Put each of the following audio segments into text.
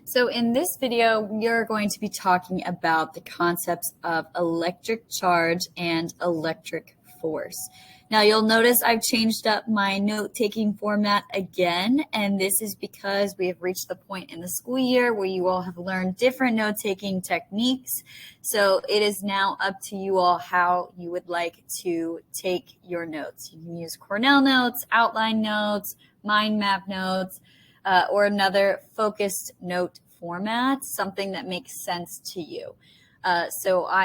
So in this video, we're going to be talking about the concepts of electric charge and electric force. Now you'll notice I've changed up my note-taking format again, and this is because we have reached the point in the school year where you all have learned different note-taking techniques. So it is now up to you all how you would like to take your notes. You can use Cornell notes, outline notes, mind map notes, or another focused note format, something that makes sense to you.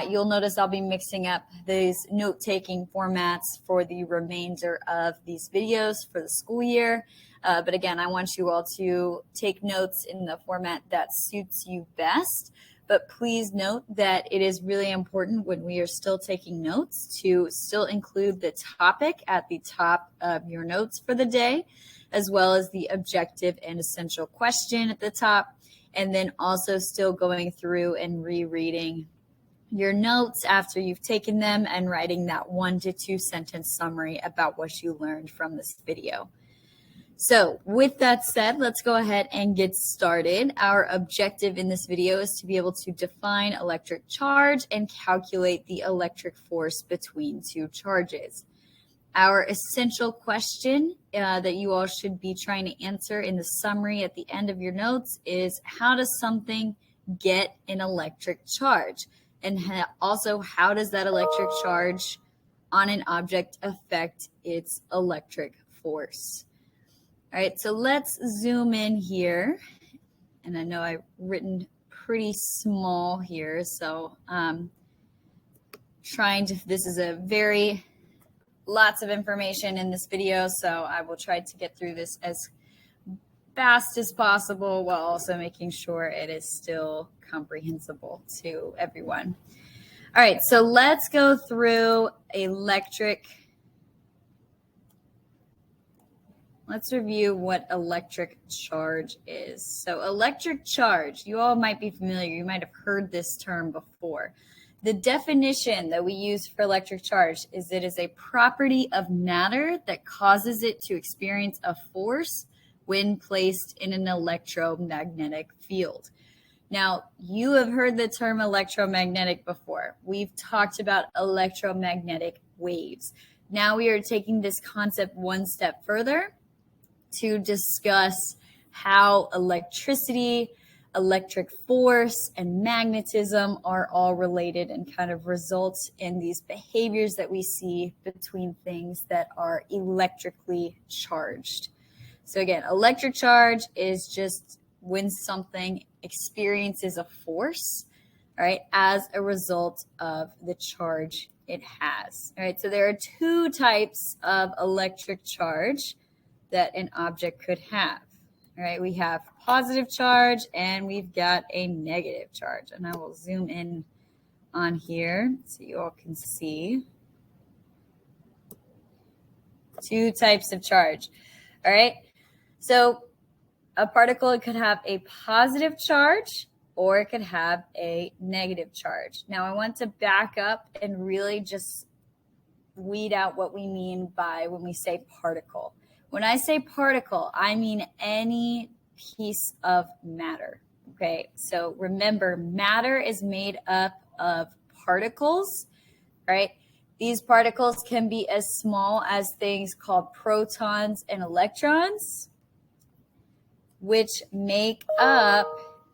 You'll notice I'll be mixing up these note-taking formats for the remainder of these videos for the school year. But again, I want you all to take notes in the format that suits you best. But please note that it is really important when we are still taking notes to still include the topic at the top of your notes for the day, as well as the objective and essential question at the top, and then also still going through and rereading your notes after you've taken them and writing that 1 to 2 sentence summary about what you learned from this video. So with that said, let's go ahead and get started. Our objective in this video is to be able to define electric charge and calculate the electric force between two charges. Our essential question that you all should be trying to answer in the summary at the end of your notes is, how does something get an electric charge? And also, how does that electric charge on an object affect its electric force? All right, so let's zoom in here. And I know I've written pretty small here, so this is a very lots of information in this video, so I will try to get through this as fast as possible while also making sure it is still comprehensible to everyone. All right, so let's go through Let's review what electric charge is. So electric charge, you all might be familiar. You might have heard this term before. The definition that we use for electric charge is it is a property of matter that causes it to experience a force when placed in an electromagnetic field. Now, you have heard the term electromagnetic before. We've talked about electromagnetic waves. Now we are taking this concept one step further to discuss how electricity, electric force, and magnetism are all related and kind of results in these behaviors that we see between things that are electrically charged. So again, electric charge is just when something experiences a force, right, as a result of the charge it has. All right, so there are two types of electric charge that an object could have. All right, we have positive charge and we've got a negative charge. And I will zoom in on here so you all can see. Two types of charge. All right, so a particle could have a positive charge or it could have a negative charge. Now I want to back up and really just weed out what we mean by when we say particle. When I say particle, I mean any piece of matter, okay? So remember, matter is made up of particles, right? These particles can be as small as things called protons and electrons, which make up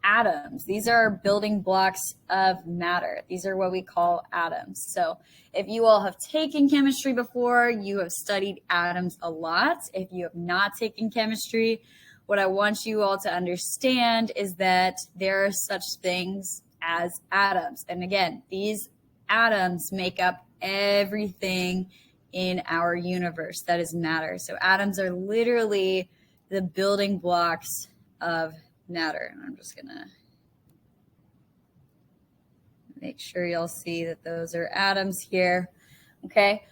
atoms. These are building blocks of matter. These are what we call atoms. So if you all have taken chemistry before, you have studied atoms a lot. If you have not taken chemistry, what I want you all to understand is that there are such things as atoms. And again, these atoms make up everything in our universe that is matter. So atoms are literally the building blocks of matter. And I'm just gonna make sure you'll see that those are atoms here. Okay.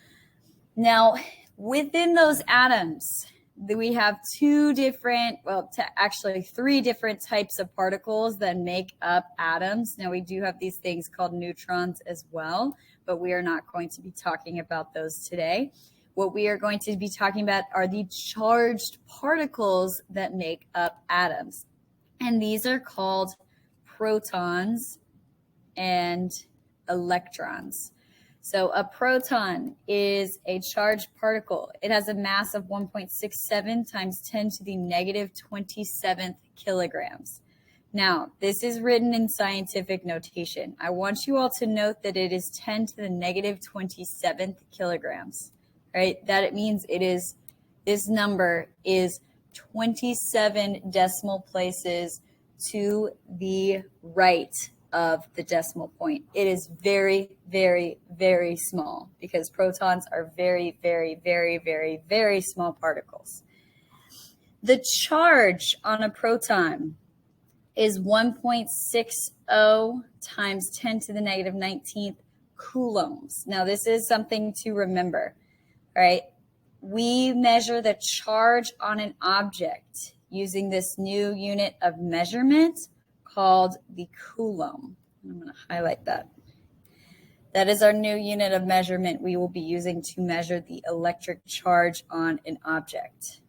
Now, within those atoms, we have three different types of particles that make up atoms. Now, we do have these things called neutrons as well, but we are not going to be talking about those today. What we are going to be talking about are the charged particles that make up atoms. and these are called protons and electrons. So a proton is a charged particle. It has a mass of 1.67 times 10 to the negative 27th kilograms. Now, this is written in scientific notation. I want you all to note that it is 10 to the negative 27th kilograms, right? That it means it is, this number is 27 decimal places to the right of the decimal point. It is very, very, very small because protons are very, very, very, very, very small particles. The charge on a proton is 1.60 times 10 to the negative 19th coulombs. Now, this is something to remember, right? We measure the charge on an object using this new unit of measurement called the Coulomb. I'm going to highlight that. That is our new unit of measurement we will be using to measure the electric charge on an object.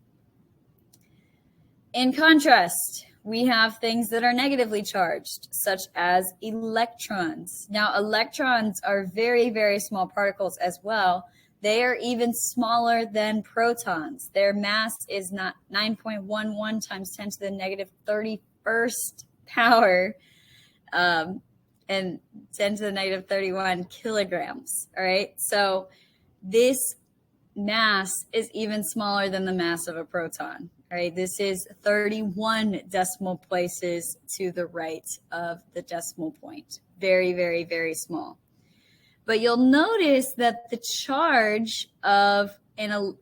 In contrast, we have things that are negatively charged, such as electrons. Now, electrons are very, very small particles as well. They are even smaller than protons. Their mass is not 9.11 times 10 to the negative 31st power and 10 to the negative 31 kilograms. All right. So this mass is even smaller than the mass of a proton. All right. This is 31 decimal places to the right of the decimal point. Very, very, very small. But you'll notice that the charge of an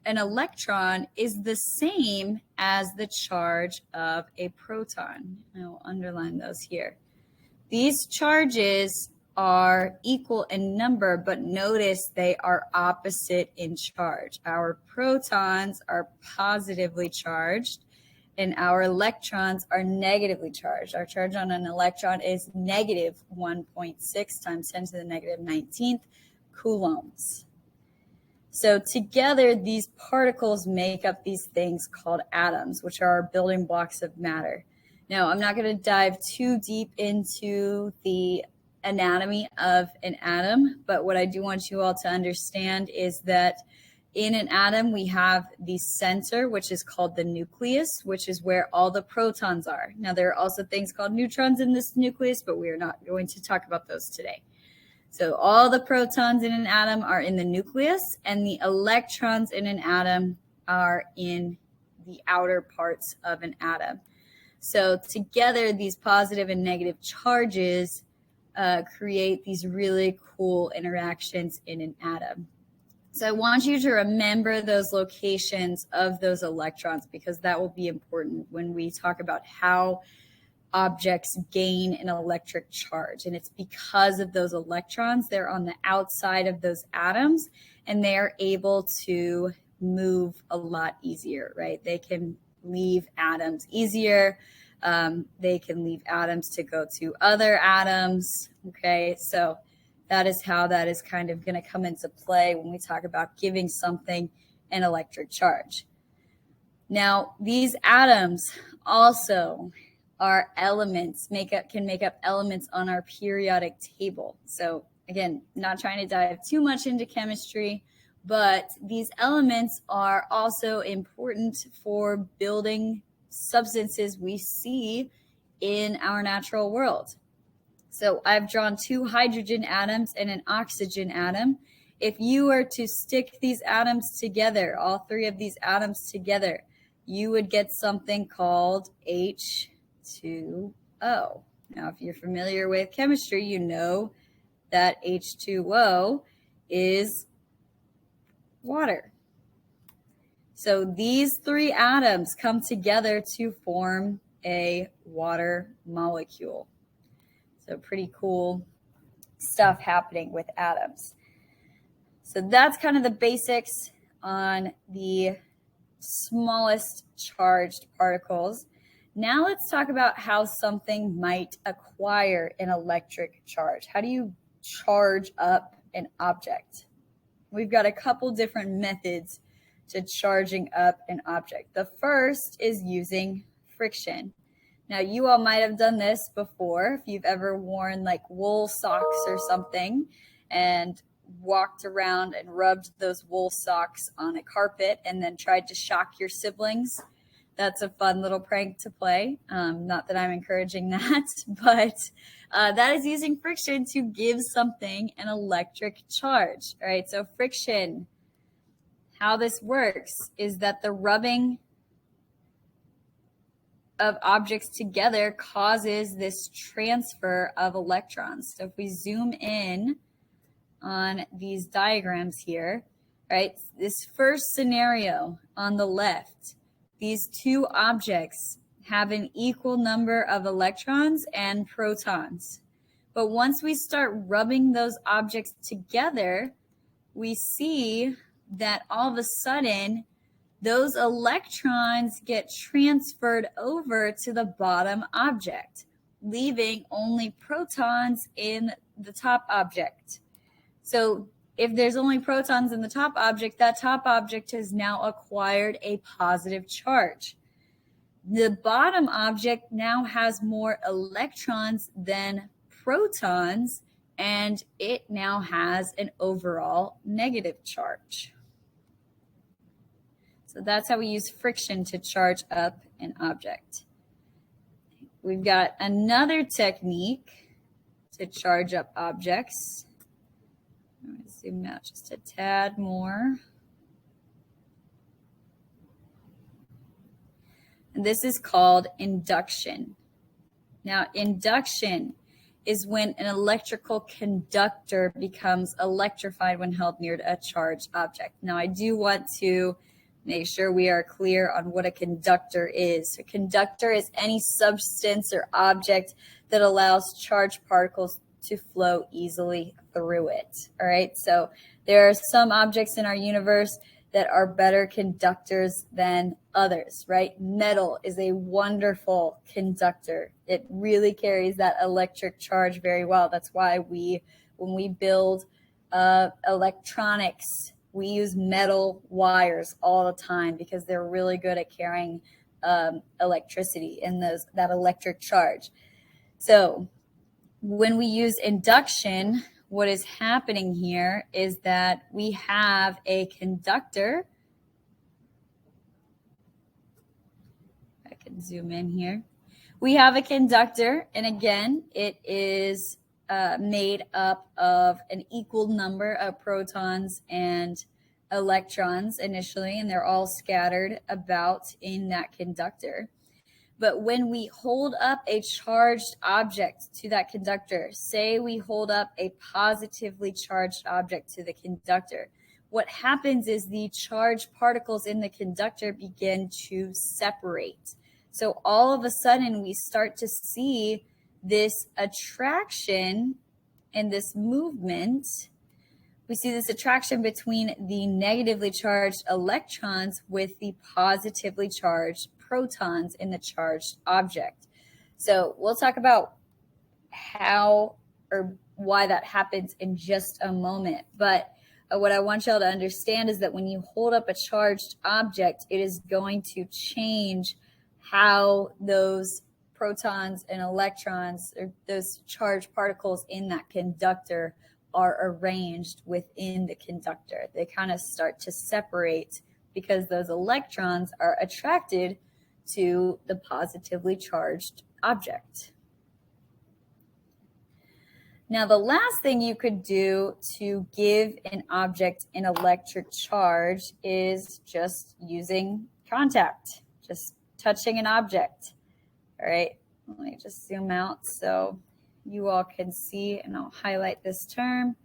electron is the same as the charge of a proton. I'll underline those here. These charges are equal in number, but notice they are opposite in charge. Our protons are positively charged, and our electrons are negatively charged. Our charge on an electron is negative 1.6 times 10 to the negative 19th coulombs. So together, these particles make up these things called atoms, which are our building blocks of matter. Now, I'm not going to dive too deep into the anatomy of an atom, but what I do want you all to understand is that in an atom, we have the center, which is called the nucleus, which is where all the protons are. Now, there are also things called neutrons in this nucleus, but we are not going to talk about those today. So all the protons in an atom are in the nucleus, and the electrons in an atom are in the outer parts of an atom. So together, these positive and negative charges create these really cool interactions in an atom. So I want you to remember those locations of those electrons because that will be important when we talk about how objects gain an electric charge. And it's because of those electrons, they're on the outside of those atoms and they're able to move a lot easier, right? They can leave atoms easier. They can leave atoms to go to other atoms, okay? So that is how that is kind of going to come into play when we talk about giving something an electric charge. Now, these atoms also are elements, can make up elements on our periodic table. So again, not trying to dive too much into chemistry, but these elements are also important for building substances we see in our natural world. So I've drawn two hydrogen atoms and an oxygen atom. If you were to stick these atoms together, all three of these atoms together, you would get something called H2O. Now, if you're familiar with chemistry, you know that H2O is water. So these three atoms come together to form a water molecule. So pretty cool stuff happening with atoms. So that's kind of the basics on the smallest charged particles. Now let's talk about how something might acquire an electric charge. How do you charge up an object? We've got a couple different methods to charging up an object. The first is using friction. Now, you all might have done this before if you've ever worn like wool socks or something and walked around and rubbed those wool socks on a carpet and then tried to shock your siblings. That's a fun little prank to play. Not that I'm encouraging that, but that is using friction to give something an electric charge. All right, so friction, how this works is that the rubbing of objects together causes this transfer of electrons. So if we zoom in on these diagrams here, right, this first scenario on the left, these two objects have an equal number of electrons and protons. But once we start rubbing those objects together, we see that all of a sudden those electrons get transferred over to the bottom object, leaving only protons in the top object. So if there's only protons in the top object, that top object has now acquired a positive charge. The bottom object now has more electrons than protons, and it now has an overall negative charge. So that's how we use friction to charge up an object. We've got another technique to charge up objects. I'm going to zoom out just a tad more. And this is called induction. Now, induction is when an electrical conductor becomes electrified when held near a charged object. Now, I do want to make sure we are clear on what a conductor is. A conductor is any substance or object that allows charged particles to flow easily through it. All right, so there are some objects in our universe that are better conductors than others, right? Metal is a wonderful conductor. It really carries that electric charge very well. That's why when we build electronics, we use metal wires all the time because they're really good at carrying electricity and that electric charge. So when we use induction, what is happening here is that we have a conductor. I can zoom in here. We have a conductor, and again, it is made up of an equal number of protons and electrons initially, and they're all scattered about in that conductor. But when we hold up a charged object to that conductor, say we hold up a positively charged object to the conductor, what happens is the charged particles in the conductor begin to separate. So all of a sudden we start to see this attraction and this movement. We see this attraction between the negatively charged electrons with the positively charged protons in the charged object. So we'll talk about how or why that happens in just a moment. But what I want y'all to understand is that when you hold up a charged object, it is going to change how those protons and electrons, or those charged particles in that conductor, are arranged within the conductor. They kind of start to separate because those electrons are attracted to the positively charged object. Now, the last thing you could do to give an object an electric charge is just using contact, just touching an object. All right, let me just zoom out so you all can see, and I'll highlight this term.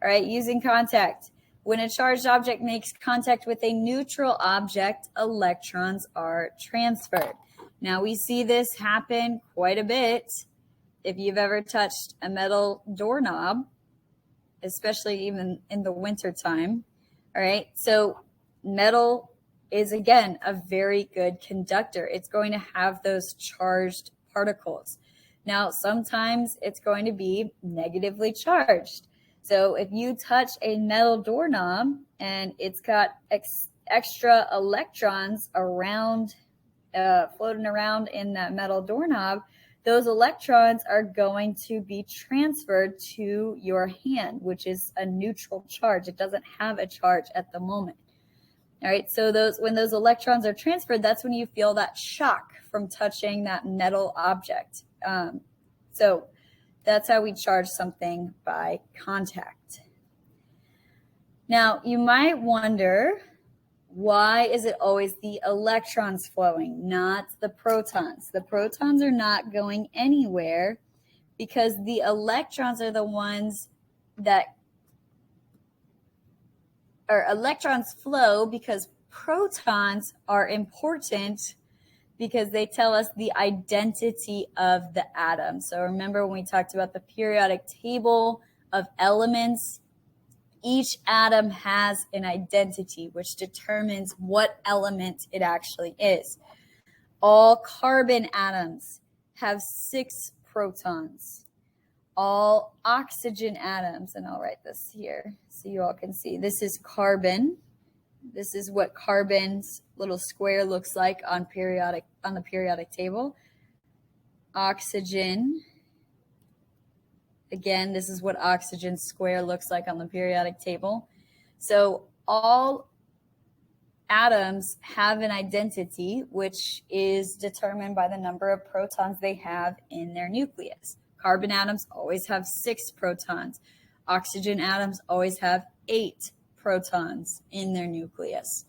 All right, using contact. When a charged object makes contact with a neutral object, electrons are transferred. Now, we see this happen quite a bit if you've ever touched a metal doorknob, especially even in the winter time. All right, so metal is, again, a very good conductor. It's going to have those charged particles. Now, sometimes it's going to be negatively charged. So if you touch a metal doorknob and it's got extra electrons around floating around in that metal doorknob, those electrons are going to be transferred to your hand, which is a neutral charge. It doesn't have a charge at the moment. All right, so when those electrons are transferred, that's when you feel that shock from touching that metal object. So that's how we charge something by contact. Now, you might wonder, why is it always the electrons flowing, not the protons? The protons are not going anywhere because the electrons are the ones that or electrons flow because protons are important because they tell us the identity of the atom. So remember when we talked about the periodic table of elements, each atom has an identity which determines what element it actually is. All carbon atoms have 6 protons. All oxygen atoms, and I'll write this here so you all can see. This is carbon. This is what carbon's little square looks like on the periodic table. Oxygen. Again, this is what oxygen square looks like on the periodic table. So all atoms have an identity which is determined by the number of protons they have in their nucleus. Carbon atoms always have 6 protons. Oxygen atoms always have 8 protons in their nucleus.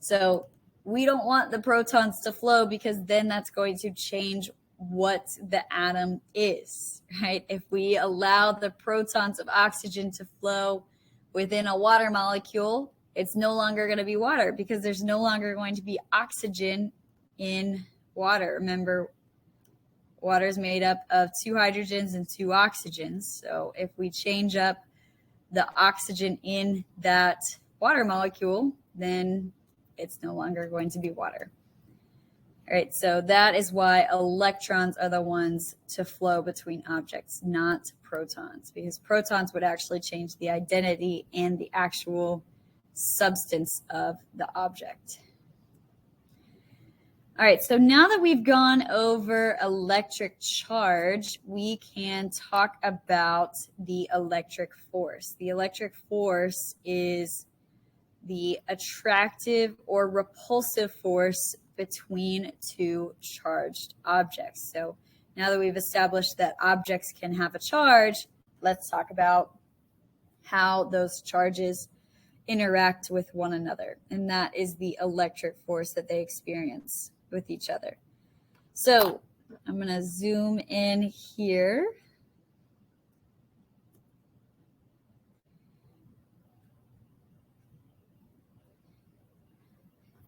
So we don't want the protons to flow because then that's going to change what the atom is, right? If we allow the protons of oxygen to flow within a water molecule, it's no longer going to be water because there's no longer going to be oxygen in water. Remember, water is made up of 2 hydrogens and 2 oxygens. So if we change up the oxygen in that water molecule, then it's no longer going to be water. All right, so that is why electrons are the ones to flow between objects, not protons, because protons would actually change the identity and the actual substance of the object. All right, so now that we've gone over electric charge, we can talk about the electric force. The electric force is the attractive or repulsive force between 2 charged objects. So now that we've established that objects can have a charge, let's talk about how those charges interact with one another. And that is the electric force that they experience with each other. So I'm going to zoom in here.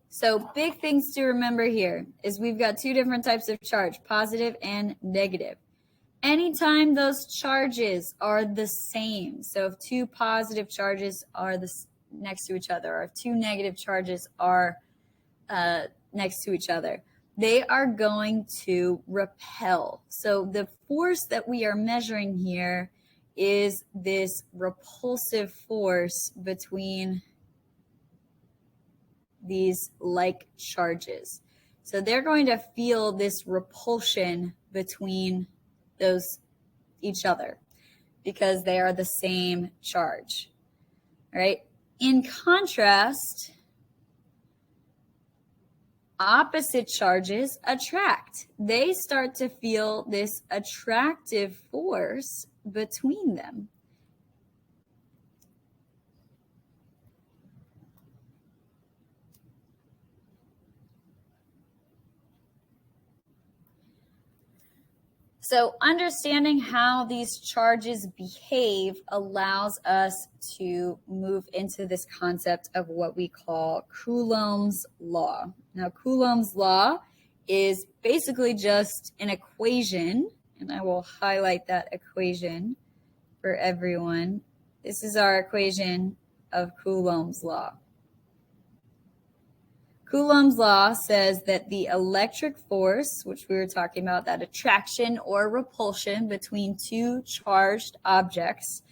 So big things to remember here is we've got 2 different types of charge, positive and negative. Anytime those charges are the same, so if 2 positive charges are next to each other, or if 2 negative charges are next to each other, they are going to repel. So the force that we are measuring here is this repulsive force between these like charges. So they're going to feel this repulsion between each other because they are the same charge. All right. In contrast, opposite charges attract. They start to feel this attractive force between them. So understanding how these charges behave allows us to move into this concept of what we call Coulombs Law. Now, Coulombs Law is basically just an equation, and I will highlight that equation for everyone. This is our equation of Coulombs Law. Coulomb's law says that the electric force, which we were talking about, that attraction or repulsion between 2 charged objects,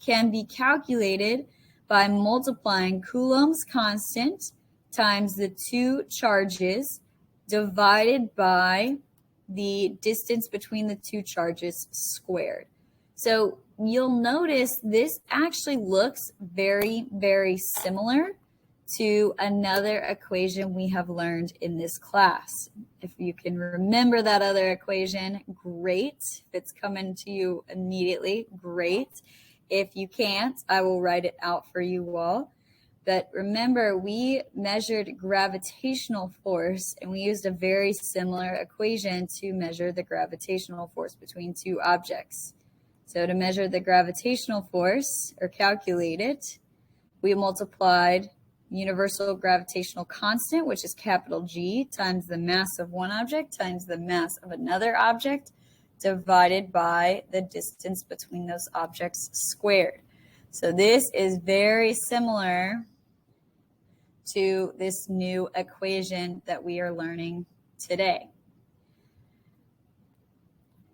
can be calculated by multiplying Coulomb's constant times the 2 charges divided by the distance between the two charges squared. So you'll notice this actually looks very, very similar to another equation we have learned in this class. If you can remember that other equation, great. If it's coming to you immediately, great. If you can't, I will write it out for you all. But remember, we measured gravitational force, and we used a very similar equation to measure the gravitational force between two objects. So to measure the gravitational force, or calculate it, we multiplied universal gravitational constant, which is capital G, times the mass of one object times the mass of another object, divided by the distance between those objects squared. So this is very similar to this new equation that we are learning today.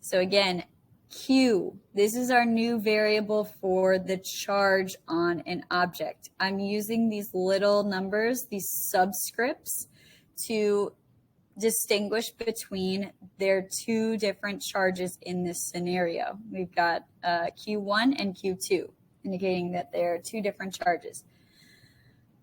So again, Q, this is our new variable for the charge on an object. I'm using these little numbers, these subscripts, to distinguish between their two different charges in this scenario. We've got Q1 and Q2, indicating that there are two different charges.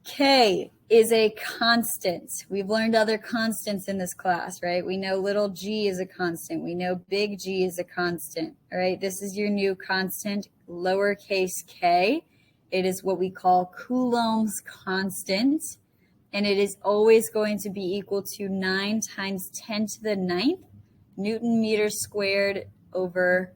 K is a constant. We've learned other constants in this class, right? We know little g is a constant. We know big G is a constant, all right? This is your new constant, lowercase k. It is what we call Coulomb's constant, and it is always going to be equal to 9 times 10 to the 9th Newton meters squared over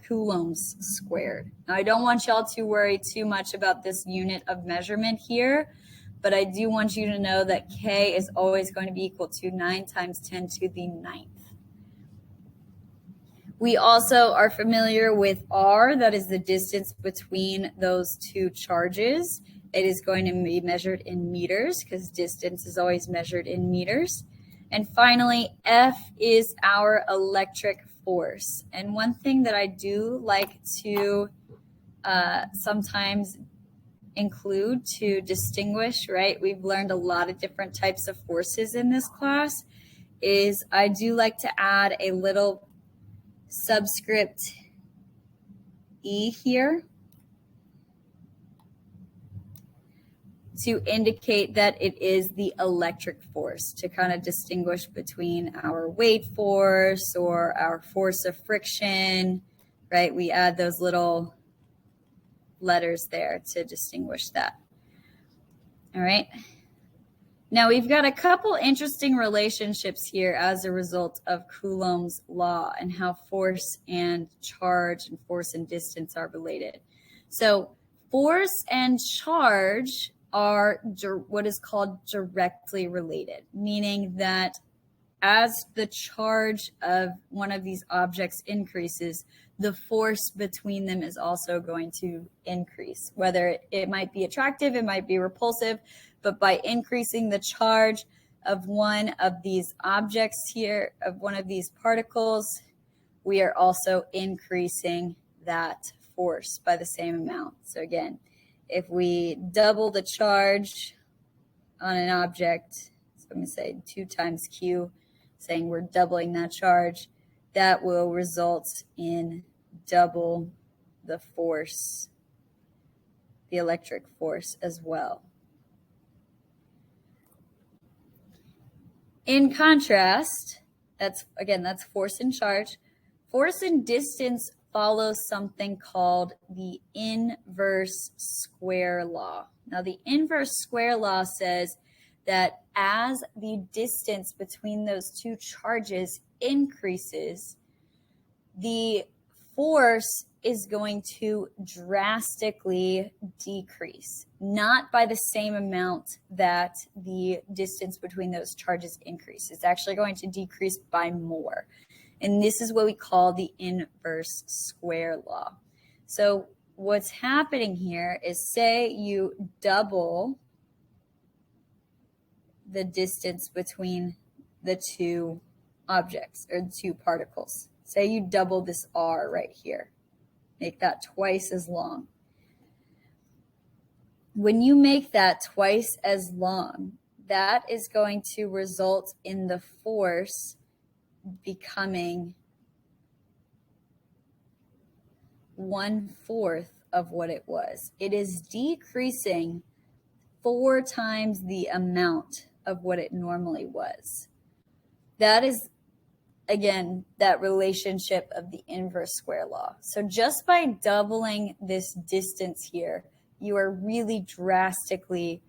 coulombs squared. Now, I don't want y'all to worry too much about this unit of measurement here, but I do want you to know that K is always going to be equal to 9 times 10 to the 9th. We also are familiar with R, that is the distance between those two charges. It is going to be measured in meters because distance is always measured in meters. And finally, F is our electric force. And one thing that I do like to sometimes include to distinguish, right? We've learned a lot of different types of forces in this class, is I do like to add a little subscript E here to indicate that it is the electric force, to kind of distinguish between our weight force or our force of friction, right? We add those little letters there to distinguish that. All right. Now we've got a couple interesting relationships here as a result of Coulombs law and how force and charge and force and distance are related. So force and charge are what is called directly related, meaning that as the charge of one of these objects increases, the force between them is also going to increase. Whether it might be attractive, it might be repulsive, but by increasing the charge of one of these objects here, of one of these particles, we are also increasing that force by the same amount. So again, if we double the charge on an object, so I'm going to say 2 times Q, saying we're doubling that charge, that will result in double the force, the electric force as well. In contrast, that's force and charge. Force and distance follows something called the inverse square law. Now, the inverse square law says that as the distance between those two charges increases, the force is going to drastically decrease, not by the same amount that the distance between those charges increases. It's actually going to decrease by more. And this is what we call the inverse square law. So what's happening here is, say you double the distance between the two objects or the two particles. Say you double this R right here. Make that twice as long. When you make that twice as long, that is going to result in the force becoming 1/4 of what it was. It is decreasing 4 times the amount of what it normally was. That is, again, that relationship of the inverse square law. So just by doubling this distance here, you are really drastically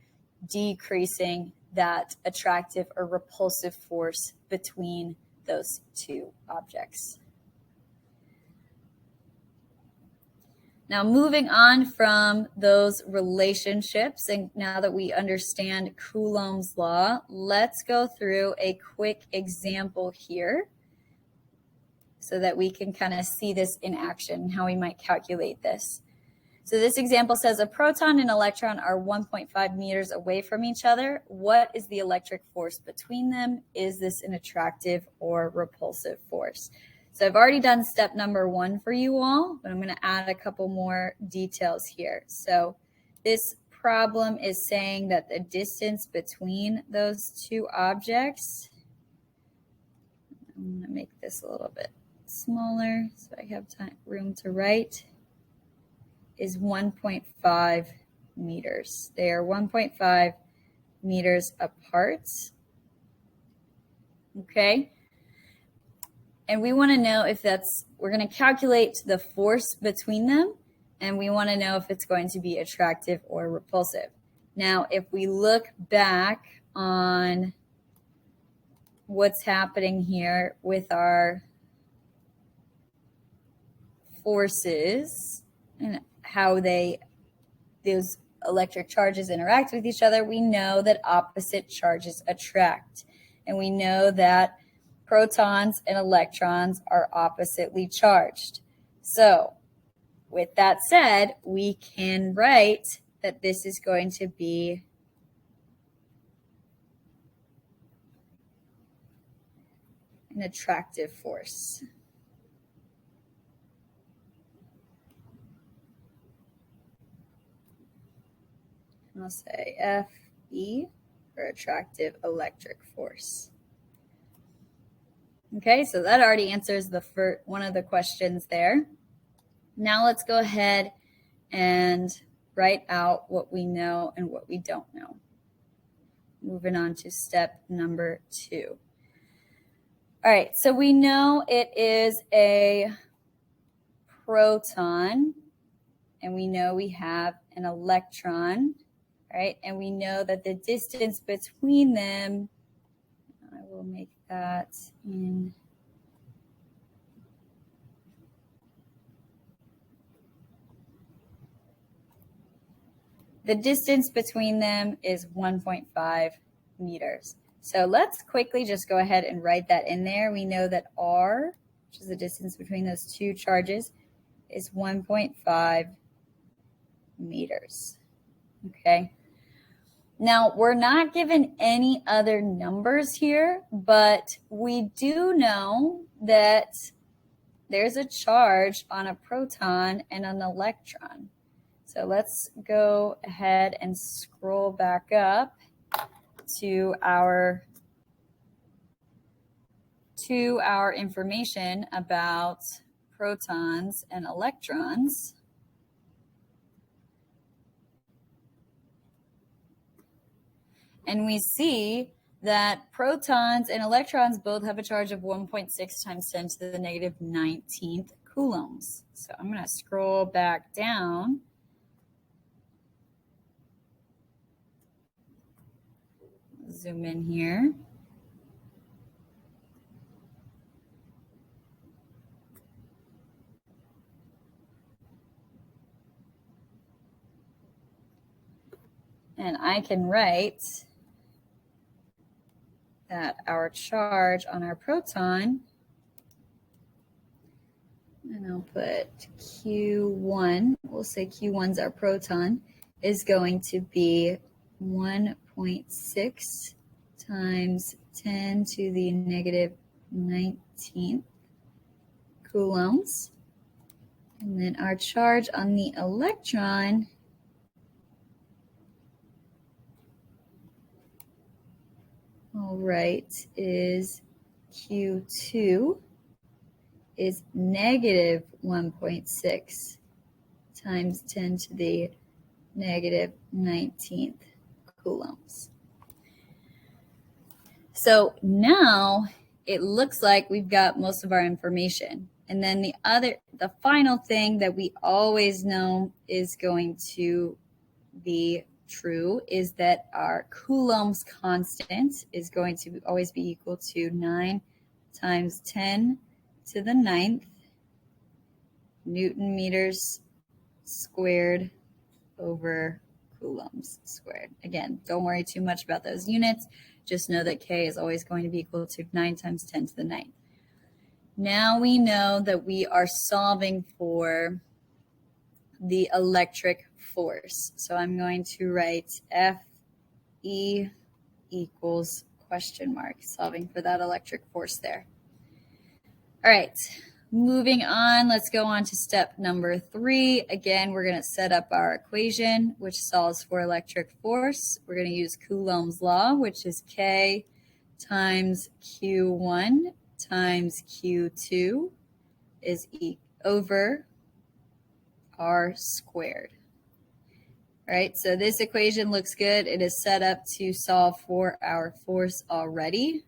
decreasing that attractive or repulsive force between those two objects. Now, moving on from those relationships, and now that we understand Coulombs law, let's go through a quick example here so that we can kind of see this in action, how we might calculate this. So this example says a proton and electron are 1.5 meters away from each other. What is the electric force between them? Is this an attractive or repulsive force? So I've already done step number 1 for you all, but I'm going to add a couple more details here. So this problem is saying that the distance between those two objects, I'm going to make this a little bit smaller so I have room to write, is 1.5 meters. They are 1.5 meters apart. Okay. And we want to know if we're going to calculate the force between them, and we want to know if it's going to be attractive or repulsive. Now, if we look back on what's happening here with our forces and how those electric charges interact with each other, we know that opposite charges attract. And we know that protons and electrons are oppositely charged. So with that said, we can write that this is going to be an attractive force. I'll say Fe for attractive electric force. Okay, so that already answers one of the questions there. Now let's go ahead and write out what we know and what we don't know. Moving on to step number 2. All right, so we know it is a proton, and we know we have an electron, right? And we know that the distance between them, I will make that in the distance between them is 1.5 meters. So let's quickly just go ahead and write that in there. We know that R, which is the distance between those two charges, is 1.5 meters. Okay. Now, we're not given any other numbers here, but we do know that there's a charge on a proton and an electron. So let's go ahead and scroll back up to our information about protons and electrons. And we see that protons and electrons both have a charge of 1.6 times 10 to the negative 19th coulombs. So I'm going to scroll back down. Zoom in here. And I can write that our charge on our proton, and I'll put Q1, we'll say Q1's our proton, is going to be 1.6 times 10 to the negative 19th coulombs. And then our charge on the electron all right, is Q2 is negative 1.6 times 10 to the negative 19th coulombs. So now it looks like we've got most of our information. And then the final thing that we always know is going to be true is that our Coulomb's constant is going to always be equal to 9 times 10 to the 9th Newton meters squared over coulombs squared. Again, don't worry too much about those units. Just know that K is always going to be equal to 9 times 10 to the 9th. Now we know that we are solving for the electric force. So I'm going to write Fe equals question mark, solving for that electric force there. All right, moving on, let's go on to step number 3. Again, we're going to set up our equation, which solves for electric force. We're going to use Coulombs Law, which is K times Q1 times Q2 is over R squared. All right, so this equation looks good. It is set up to solve for our force already.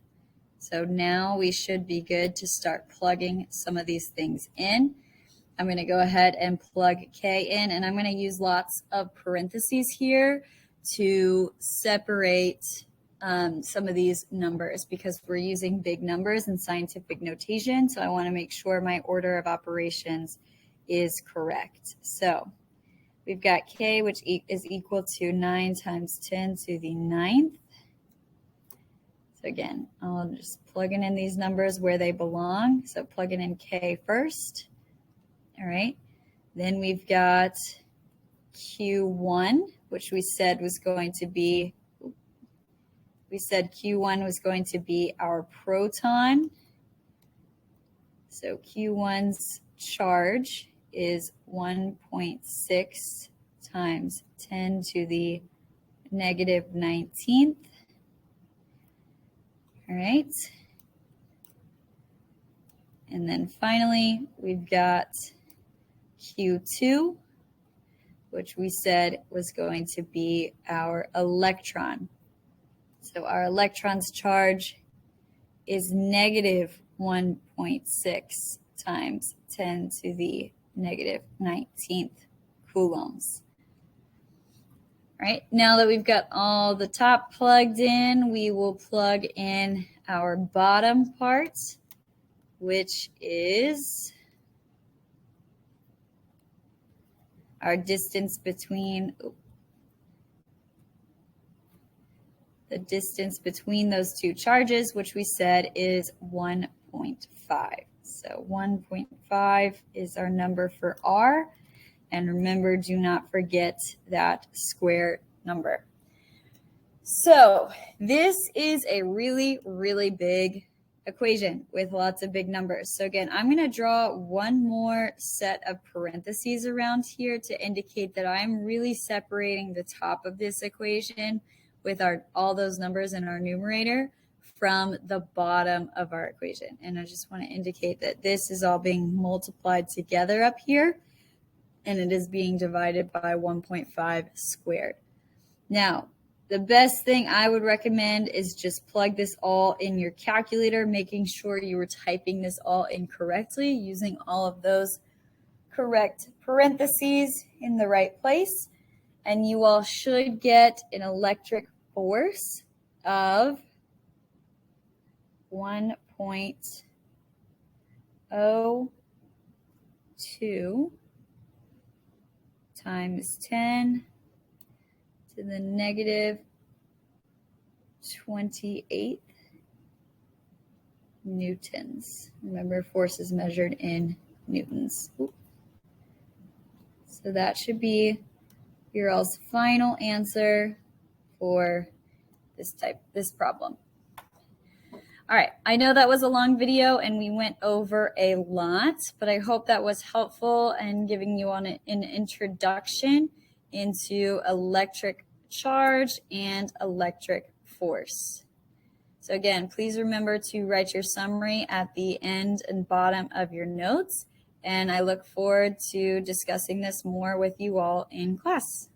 So now we should be good to start plugging some of these things in. I'm going to go ahead and plug K in, and I'm going to use lots of parentheses here to separate some of these numbers because we're using big numbers in scientific notation. So I want to make sure my order of operations is correct. So we've got K, which is equal to 9 times 10 to the 9th. So again, I'll just plug in these numbers where they belong. So plugging in K first. All right. Then we've got Q1, which we said was going to be, Q1 was going to be our proton. So Q1's charge is 1.6 times 10 to the negative 19th. All right. And then finally, we've got Q2, which we said was going to be our electron. So our electron's charge is negative 1.6 times 10 to the negative 19th coulombs. All right, now that we've got all the top plugged in, we will plug in our bottom part, which is our distance between those two charges, which we said is 1.5. So 1.5 is our number for R. And remember, do not forget that square number. So this is a really, really big equation with lots of big numbers. So again, I'm going to draw one more set of parentheses around here to indicate that I'm really separating the top of this equation with all those numbers in our numerator from the bottom of our equation. And I just want to indicate that this is all being multiplied together up here, and it is being divided by 1.5 squared. Now, the best thing I would recommend is just plug this all in your calculator, making sure you were typing this all in correctly, using all of those correct parentheses in the right place. And you all should get an electric force of 1.02 times 10 to the negative 28 newtons. Remember, force is measured in newtons. So that should be your all's final answer for this problem. All right, I know that was a long video and we went over a lot, but I hope that was helpful and giving you an introduction into electric charge and electric force. So again, please remember to write your summary at the end and bottom of your notes. And I look forward to discussing this more with you all in class.